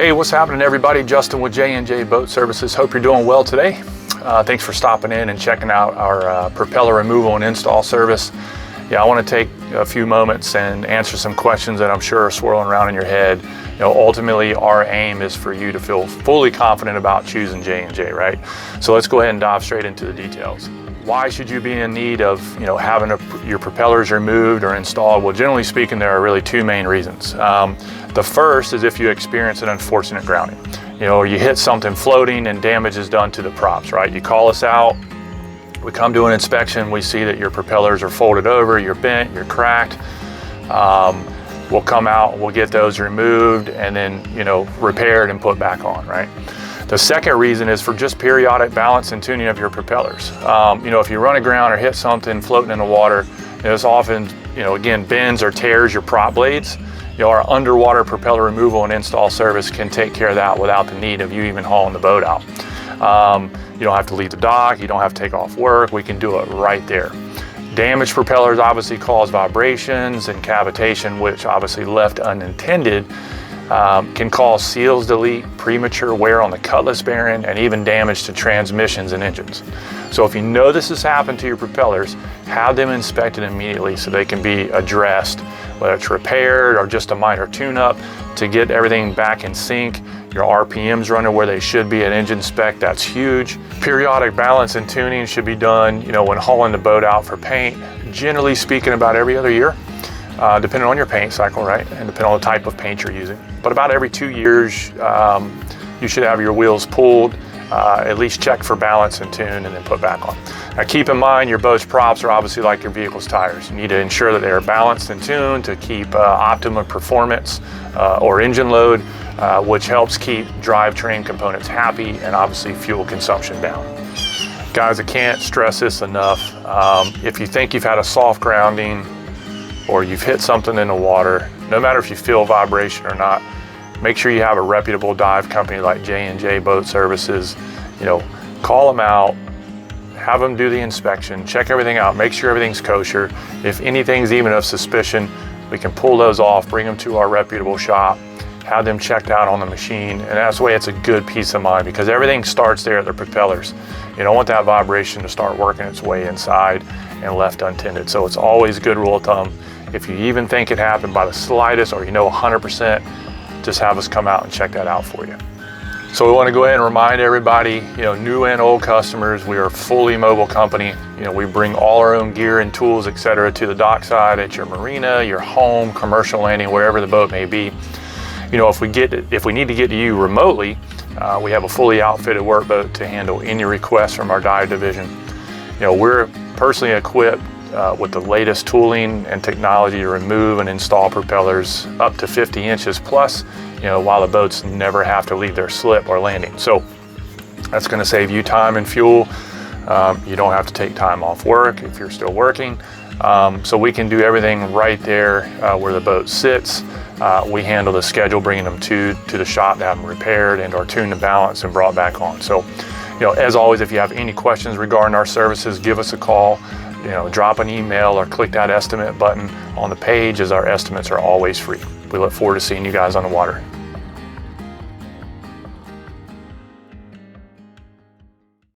Hey, what's happening everybody? Justin with J&J Boat Services. Hope you're doing well today. Thanks for stopping in and checking out our propeller removal and install service. I want to take a few moments and answer some questions that I'm sure are swirling around in your head. Ultimately our aim is for you to feel fully confident about choosing J&J, right? So let's go ahead and dive straight into the details. Why should you be in need of having your propellers removed or installed? Well, generally speaking, there are really two main reasons. The first is if you experience an unfortunate grounding, or you hit something floating and damage is done to the props, right? You call us out, we come do an inspection, we see that your propellers are folded over, you're bent, you're cracked. We'll come out, we'll get those removed and then, repaired and put back on, right? The second reason is for just periodic balance and tuning of your propellers. If you run aground or hit something floating in the water, this often, again, bends or tears your prop blades. Our underwater propeller removal and install service can take care of that without the need of you even hauling the boat out. You don't have to leave the dock, you don't have to take off work, we can do it right there. Damaged propellers obviously cause vibrations and cavitation, which obviously left unintended can cause seals to leak, premature wear on the cutlass bearing, and even damage to transmissions and engines. So if you know this has happened to your propellers, have them inspected immediately so they can be addressed, whether it's repaired or just a minor tune-up to get everything back in sync. Your RPMs running where they should be at engine spec, that's huge. Periodic balance and tuning should be done, when hauling the boat out for paint, generally speaking about every other year. Depending on your paint cycle, right? And depending on the type of paint you're using. But about every 2 years, you should have your wheels pulled, at least check for balance and tune and then put back on. Now keep in mind your boat's props are obviously like your vehicle's tires. You need to ensure that they are balanced and tuned to keep optimum performance or engine load, which helps keep drivetrain components happy and obviously fuel consumption down. Guys, I can't stress this enough. If you think you've had a soft grounding, or you've hit something in the water, no matter if you feel vibration or not, make sure you have a reputable dive company like J&J Boat Services. Call them out, have them do the inspection, check everything out, make sure everything's kosher. If anything's even of suspicion, we can pull those off, bring them to our reputable shop, have them checked out on the machine, and that's the way it's a good peace of mind because everything starts there at the propellers. You don't want that vibration to start working its way inside and left untended. So it's always a good rule of thumb. If you even think it happened by the slightest or 100%, just have us come out and check that out for you. So we want to go ahead and remind everybody, new and old customers, we are a fully mobile company. We bring all our own gear and tools, etc., to the dockside at your marina, your home, commercial landing, wherever the boat may be. If we need to get to you remotely, we have a fully outfitted workboat to handle any requests from our dive division. We're personally equipped with the latest tooling and technology to remove and install propellers up to 50 inches plus, while the boats never have to leave their slip or landing. So that's going to save you time and fuel. You don't have to take time off work if you're still working. So we can do everything right there where the boat sits. We handle the schedule, bringing them to the shop to have them repaired and or tuned and balanced and brought back on. So, as always, if you have any questions regarding our services, give us a call, drop an email or click that estimate button on the page as our estimates are always free. We look forward to seeing you guys on the water.